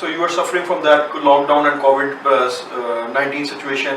So you were suffering from that lockdown and COVID-19 situation,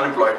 unemployed.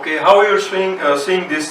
Okay, how are you seeing this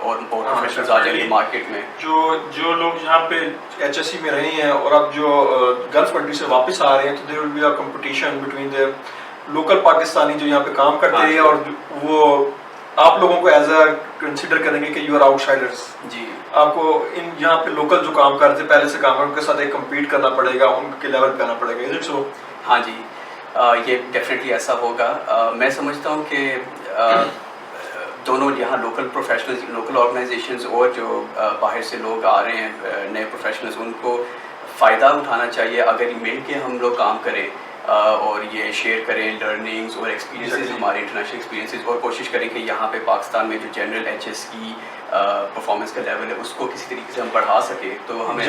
اور professionals آ جائیں گے market میں. جو لوگ یہاں پہ ایچ ایس سی میں رہے ہیں اور اب جو گلف کنٹری سے واپس آ رہے ہیں تو there will be a competition between the local Pakistani جو یہاں پہ کام کرتے ہیں اور وہ آپ لوگوں کو ایز اے کنسیڈر کریں گے کہ یو آر آؤٹ سائڈرس. جی, آپ کو ان یہاں پہ لوکل جو کام کرتے پہلے سے کام کرتے ان کے ساتھ ایک کمپیٹ کرنا پڑے گا, ان کے لیول پہ آنا پڑے گا. Is it so? ہاں جی, یہ ڈیفینیٹلی ایسا ہوگا. میں سمجھتا ہوں کہ دونوں یہاں لوکل پروفیشنلز, لوکل آرگنائزیشنز اور جو باہر سے لوگ آ رہے ہیں نئے پروفیشنلز, ان کو فائدہ اٹھانا چاہیے اگر مل کے ہم لوگ کام کریں اور یہ شیئر کریں لرننگز اور ایکسپیرینسز, ہمارے انٹرنیشنل ایکسپیرینسز, اور کوشش کریں کہ یہاں پہ پاکستان میں جو جنرل ایچ ایس کی پرفارمنس کا لیول ہے اس کو کسی طریقے سے ہم بڑھا سکیں. تو ہمیں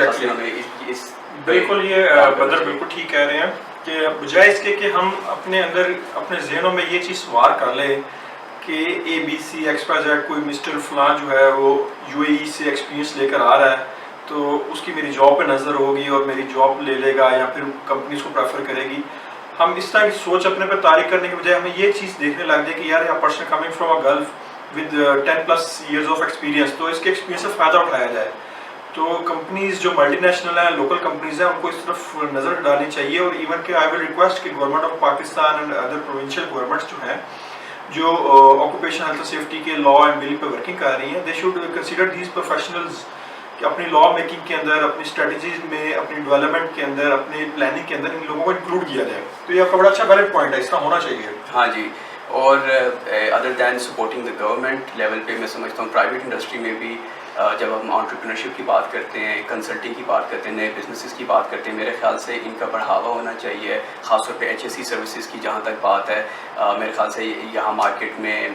اس بالکل, یہ بدر بالکل ٹھیک کہہ رہے ہیں کہ بجائے اس کے کہ ہم اپنے اندر اپنے ذہنوں میں یہ چیز سوار کر لیں کہ A B C X Y Z کوئی مسٹر فلاں جو ہے وہ یو اے ای سے ایکسپیرینس لے کر آ رہا ہے تو اس کی میری جاب پہ نظر ہوگی اور میری جاب لے لے گا یا پھر کمپنی اس کو پریفر کرے گی. ہم اس طرح کی سوچ اپنے پہ طاری کرنے کے بجائے ہمیں یہ چیز دیکھنے لگ جائے کہ یار یہ person coming from a golf with 10+ years of experience, تو اس کے ایکسپیرینس سے فائدہ اٹھایا جائے. تو کمپنیز جو ملٹی نیشنل ہیں, لوکل کمپنیز ہیں, ان کو اس طرف نظر ڈالنی چاہیے. اور ایون کہ آئی ول ریکویسٹ کہ government of Pakistan and other provincial governments جو ہیں جو آکوپیشن ہیلتھ سیفٹی کے لا اینڈ بل پہ ورکنگ کر رہی ہیں, they should consider these professionals کہ اپنی لا میکنگ کے اندر, اپنی اسٹریٹجیز میں, اپنی ڈیولپمنٹ کے اندر, اپنی پلاننگ کے اندر ان لوگوں کو انکلوڈ کیا جائے. تو یہ آپ کا بڑا اچھا ویلڈ پوائنٹ ہے, اس طرح ہونا چاہیے. ہاں جی, اور other than supporting the government level پہ میں سمجھتا ہوں پرائیویٹ انڈسٹری میں بھی جب ہم انٹرپرینرشپ کی بات کرتے ہیں, کنسلٹنگ کی بات کرتے ہیں, نئے بزنسز کی بات کرتے ہیں, میرے خیال سے ان کا بڑھاوا ہونا چاہیے. خاص طور پہ ایچ ایس سی سروسز کی جہاں تک بات ہے, میرے خیال سے یہاں مارکیٹ میں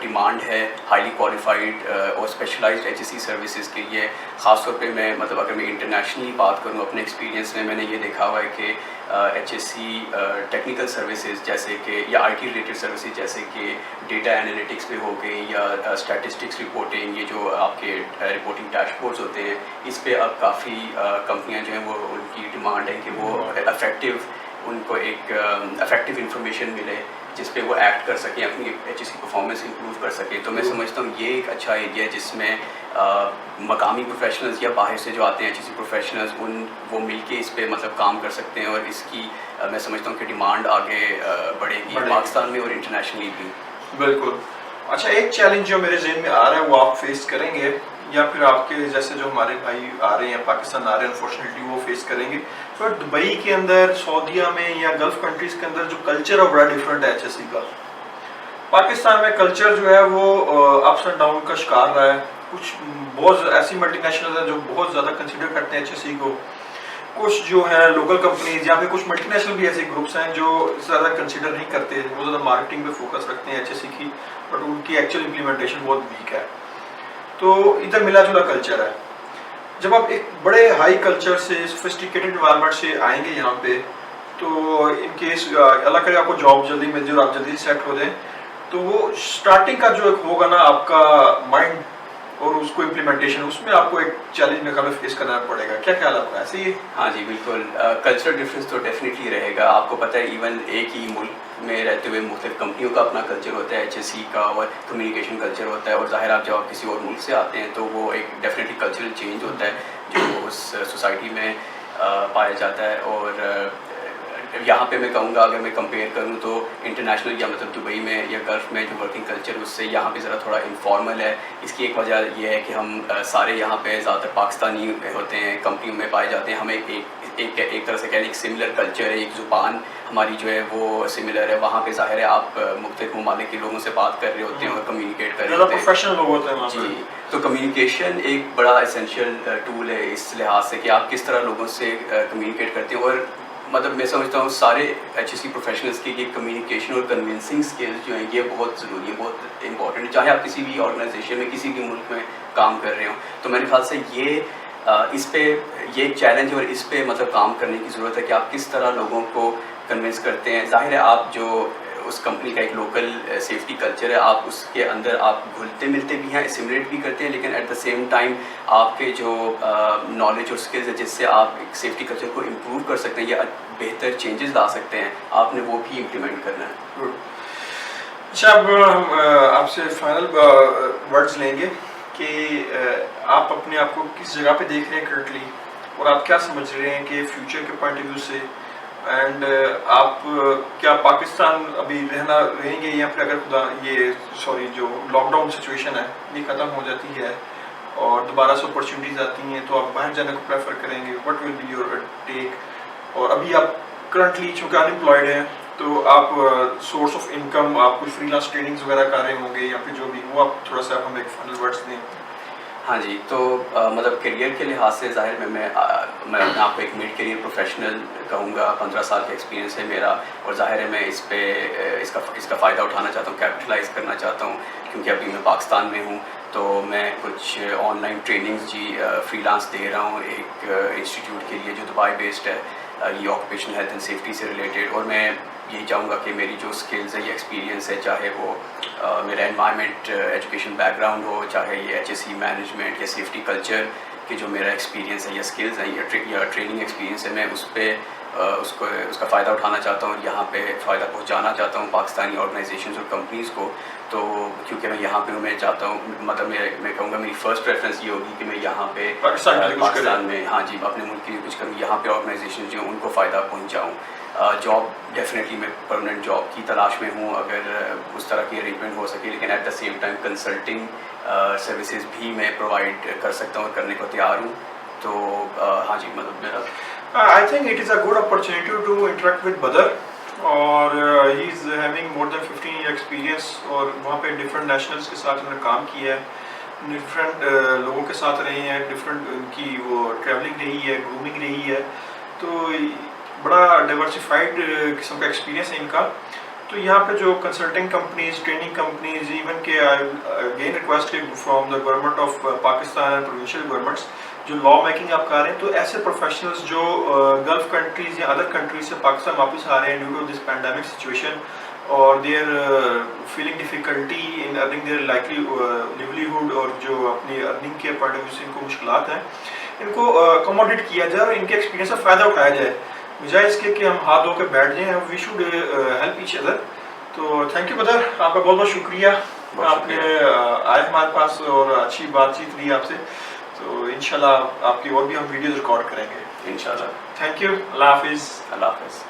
ڈیمانڈ ہے ہائیلی کوالیفائڈ اور specialised H S C services کے لیے. خاص طور پہ میں مطلب اگر میں انٹرنیشنلی بات کروں اپنے ایکسپیرینس میں نے یہ دیکھا ہوا ہے کہ H S C technical services جیسے کہ یا آئی ٹی ریلیٹڈ سروسز جیسے کہ ڈیٹا انالیٹکس پہ ہو گئی یا اسٹیٹسٹکس رپورٹنگ, یہ جو آپ کے رپورٹنگ ڈیش بورڈز ہوتے ہیں, اس پہ اب کافی کمپنیاں جو ہیں وہ ان کی ڈیمانڈ ہے کہ وہ ان کو ایک افیکٹو انفارمیشن ملے جس پہ وہ ایکٹ کر سکیں, اپنی ایچ ایس کی پرفارمنس امپروو کر سکیں. تو میں سمجھتا ہوں یہ ایک اچھا ایریا ہے جس میں مقامی پروفیشنلز یا باہر سے جو آتے ہیں ایچ ایس سی پروفیشنلز وہ مل کے اس پہ مطلب کام کر سکتے ہیں, اور اس کی میں سمجھتا ہوں کہ ڈیمانڈ آگے بڑھے گی پاکستان میں اور انٹرنیشنلی بھی. بالکل. اچھا, ایک چیلنج جو میرے ذہن میں آ رہا ہے وہ آپ فیس کریں گے یا پھر آپ کے جیسے جو ہمارے بھائی آ رہے ہیں پاکستان آ رہے ہیں انفارچونیٹلی وہ فیس کریں گے. تو دبئی کے اندر, سعودیہ میں یا گلف کنٹریز کے اندر جو کلچر ہے بڑا ڈفرینٹ ہے ایچ ایس سی کا. پاکستان میں کلچر جو ہے وہ اپس اینڈ ڈاؤن کا شکار رہا ہے. کچھ بہت ایسی ملٹی نیشنل ہیں جو بہت زیادہ کنسیڈر کرتے ہیں ایچ ایس سی کو, کچھ جو ہیں لوکل کمپنیز یا پھر کچھ ملٹی نیشنل بھی ایسے گروپس ہیں جو زیادہ کنسیڈر نہیں کرتے, وہ زیادہ مارکیٹنگ پہ فوکس رکھتے ہیں ایچ ایس سی کی, بٹ ان کی ایکچوئل امپلیمنٹیشن بہت ویک ہے. تو ادھر ملا جلا کلچر ہے. جب آپ ایک بڑے ہائی کلچر سے, سوفسٹیکیٹڈ انوائرمنٹ سے آئیں گے یہاں پہ, تو ان کیس اللہ کرے آپ کو جاب جلدی مل جائے اور آپ جلدی سیٹ ہو جائیں, تو وہ اسٹارٹنگ کا جو ایک ہوگا نا آپ کا مائنڈ اور اس کو امپلیمنٹیشن, اس میں آپ کو ایک چیلنج میں کافی فیس کرنا پڑے گا. کیا خیال آپ کا, ایسے ہی؟ ہاں جی بالکل, کلچرل ڈفرینس تو ڈیفینیٹلی رہے گا. آپ کو پتہ ہے ایون ایک ہی ملک میں رہتے ہوئے مختلف کمپنیوں کا اپنا کلچر ہوتا ہے, ایچ ایس سی کا اور کمیونیکیشن کلچر ہوتا ہے, اور ظاہر آپ جب آپ کسی اور ملک سے آتے ہیں تو وہ ایک ڈیفینیٹلی کلچرل چینج ہوتا ہے جو اس سوسائٹی میں پایا جاتا ہے. اور یہاں پہ میں کہوں گا اگر میں کمپیئر کروں تو انٹرنیشنل یا مطلب دبئی میں یا گلف میں جو ورکنگ کلچر اس سے یہاں پہ ذرا تھوڑا انفارمل ہے. اس کی ایک وجہ یہ ہے کہ ہم سارے یہاں پہ زیادہ تر پاکستانی ہوتے ہیں, کمپنیوں میں پائے جاتے ہیں. ہمیں ایک طرح سے کہہ لیں ایک سملر کلچر ہے, ایک زبان ہماری جو ہے وہ سملر ہے. وہاں پہ ظاہر ہے آپ مختلف ممالک کے لوگوں سے بات کر رہے ہوتے ہیں اور کمیونیکیٹ کر رہے ہوتے ہیں, پروفیشنل لوگ ہوتے ہیں. جی, تو کمیونیکیشن ایک بڑا اسینشیل ٹول ہے اس لحاظ سے کہ آپ کس طرح لوگوں سے کمیونیکیٹ کرتے ہیں. اور مطلب میں سمجھتا ہوں سارے ایچ ایس سی پروفیشنلز کے لیے کمیونیکیشن اور کنونسنگ اسکلز جو ہیں یہ بہت ضروری ہے, بہت امپورٹنٹ ہے, چاہے آپ کسی بھی آرگنائزیشن میں کسی بھی ملک میں کام کر رہے ہوں. تو میرے خیال سے اس پہ یہ ایک چیلنج ہے اور اس پہ مطلب کام کرنے کی ضرورت ہے کہ آپ کس طرح لوگوں کو کنونس کرتے ہیں. ظاہر ہے آپ جو اس کمپنی کا ایک لوکل سیفٹی کلچر ہے, آپ اس کے اندر آپ گھلتے ملتے بھی ہیں, اسیمولیٹ بھی کرتے ہیں, لیکن ایٹ دا سیم ٹائم آپ کے جو نالج اور اسکلز ہے جس سے آپ ایک سیفٹی کلچر کو امپروو کر سکتے ہیں یا بہتر چینجز لا سکتے ہیں, آپ نے وہ بھی امپلیمنٹ کرنا ہے. اچھا, اب ہم آپ سے فائنل ورڈز لیں گے کہ آپ اپنے آپ کو کس جگہ پہ دیکھ رہے ہیں کرنٹلی اور آپ کیا سمجھ رہے ہیں کہ فیوچر کے پوائنٹ آف ویو سے، اینڈ آپ کیا پاکستان ابھی رہیں گے یا پھر اگر خدا یہ جو لاک ڈاؤن سچویشن ہے یہ ختم ہو جاتی ہے اور دوبارہ سے اپرچونیٹیز آتی ہیں تو آپ باہر جانے کو پریفر کریں گے؟ What will be your take? اور ابھی آپ کرنٹلی چونکہ ان امپلائڈ ہیں تو آپ سورس آف انکم آپ کچھ فری لانس ٹریننگز وغیرہ کر رہے ہوں گے یا پھر جو بھی، وہ آپ تھوڑا سا ہمیں ایک فائنل ورڈس دیں. ہاں جی، تو مطلب کیریئر کے لحاظ سے ظاہر میں اپنے آپ کو ایک مڈ کیریئر پروفیشنل کہوں گا. 15 سال کا ایکسپیرینس ہے میرا اور ظاہر ہے میں اس کا فائدہ اٹھانا چاہتا ہوں، کیپٹلائز کرنا چاہتا ہوں، کیونکہ ابھی میں پاکستان میں ہوں تو میں کچھ online trainings freelance دے رہا ہوں ایک انسٹیٹیوٹ کے لیے جو دبئی بیسڈ ہے، یہ آکوپیشنل ہیلتھ اینڈ سیفٹی سے ریلیٹڈ. اور میں یہی چاہوں گا کہ میری جو اسکلز ہے یا ایکسپیرینس ہے، چاہے وہ میرا انوائرمنٹ ایجوکیشن بیک گراؤنڈ ہو، چاہے یہ HSE مینجمنٹ یا سیفٹی کلچر کے جو میرا ایکسپیرینس ہے یا اسکلز ہیں یا ٹریننگ ایکسپیرینس ہے، میں اس پہ اس کا فائدہ اٹھانا چاہتا ہوں اور یہاں پہ فائدہ پہنچانا چاہتا ہوں پاکستانی آرگنائزیشنز اور کمپنیز کو. تو کیونکہ میں یہاں پہ ہوں، میں چاہتا ہوں مطلب میں کہوں گا میری فرسٹ پریفرنس یہ ہوگی کہ میں یہاں پہ پاکستان میں ہاں جی اپنے ملک کے لیے کچھ کروں، یہاں پہ آرگنائزیشن جو ان کو فائدہ پہنچاؤں. جاب ڈیفینیٹلی میں پرماننٹ جاب کی تلاش میں ہوں اگر اس طرح کی ارینجمنٹ ہو سکے، لیکن at the same time consulting services بھی میں پرووائڈ کر سکتا ہوں اور کرنے کو تیار ہوں. تو ہاں جی مطلب میرا I think it is a good opportunity to interact with Badr, اور he is having more than 15 year experience اور وہاں پہ ڈفرینٹ نیشنلس کے ساتھ انہوں نے کام کیا ہے، ڈفرینٹ لوگوں کے ساتھ رہے ہیں، ڈفرینٹ ان کی وہ ٹریولنگ رہی ہے، گرومنگ رہی ہے، تو بڑا ڈائیورسفائڈ قسم کا ایکسپیرینس ہے ان کا. تو یہاں پہ جو consulting companies, training companies, even کہ again request from the government of Pakistan and provincial governments جو لا میکنگ آپ کر رہے ہیں، تو ایسے پروفیشنلز جو گلف کنٹریز یا ادر کنٹریز سے پاکستان واپس آ رہے ہیں due to this pandemic situation اور they are feeling difficulty in earning their likely livelihood, اور جو اپنی ارننگ کے پوائنٹ آف ویو سے ان کو مشکلات ہیں، ان کو اکوموڈیٹ کیا جائے اور ان کے ایکسپیرینس سے فائدہ اٹھایا جائے، بجائے اس کے کہ ہم ہاتھ دھو کے بیٹھ جائیں. We should help each other. تو تھینک یو بدر، آپ کا بہت بہت شکریہ، آپ نے آئے ہمارے پاس اور اچھی بات چیت رہی آپ سے. تو انشاءاللہ آپ کی اور بھی ہم ویڈیوز ریکارڈ کریں گے انشاءاللہ. Thank you. اللہ حافظ. اللہ حافظ.